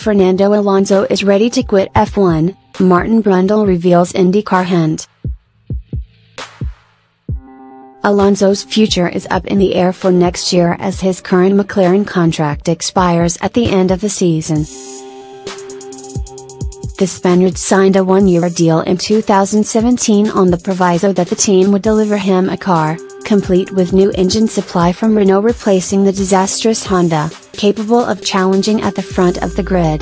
Fernando Alonso is ready to quit F1, Martin Brundle reveals IndyCar hint. Alonso's future is up in the air for next year as his current McLaren contract expires at the end of the season. The Spaniard signed a one-year deal in 2017 on the proviso that the team would deliver him a car, complete with new engine supply from Renault replacing the disastrous Honda, capable of challenging at the front of the grid.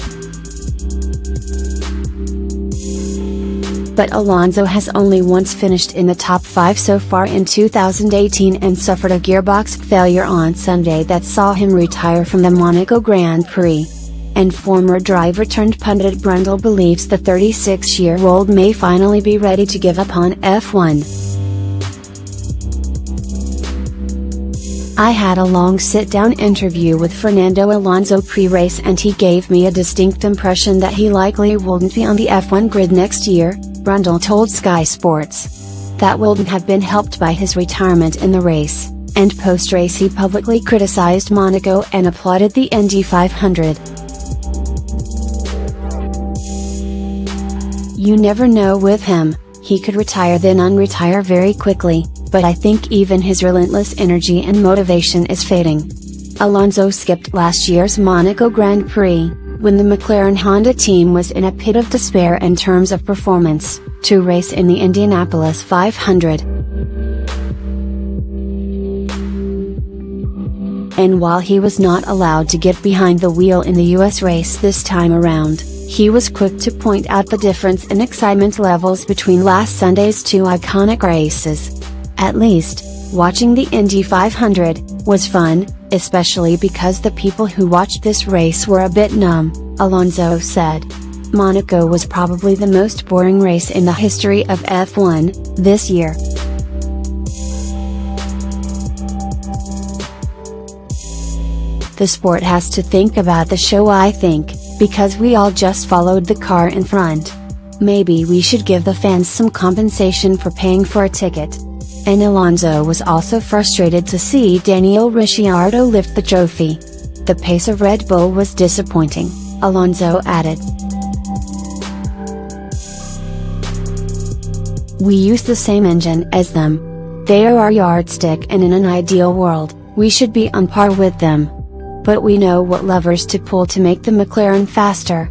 But Alonso has only once finished in the top 5 so far in 2018 and suffered a gearbox failure on Sunday that saw him retire from the Monaco Grand Prix. And former driver-turned-pundit Brundle believes the 36-year-old may finally be ready to give up on F1. "I had a long sit-down interview with Fernando Alonso pre-race and he gave me a distinct impression that he likely wouldn't be on the F1 grid next year," Brundle told Sky Sports. That wouldn't have been helped by his retirement in the race, and post-race he publicly criticized Monaco and applauded the Indy 500. "You never know with him, he could retire then unretire very quickly, but I think even his relentless energy and motivation is fading." Alonso skipped last year's Monaco Grand Prix, when the McLaren Honda team was in a pit of despair in terms of performance, to race in the Indianapolis 500. And while he was not allowed to get behind the wheel in the US race this time around, he was quick to point out the difference in excitement levels between last Sunday's two iconic races. "At least, watching the Indy 500 was fun, especially because the people who watched this race were a bit numb," Alonso said. "Monaco was probably the most boring race in the history of F1, this year. The sport has to think about the show, I think, because we all just followed the car in front. Maybe we should give the fans some compensation for paying for a ticket." And Alonso was also frustrated to see Daniel Ricciardo lift the trophy. "The pace of Red Bull was disappointing," Alonso added. "We use the same engine as them. They are our yardstick and in an ideal world, we should be on par with them. But we know what levers to pull to make the McLaren faster,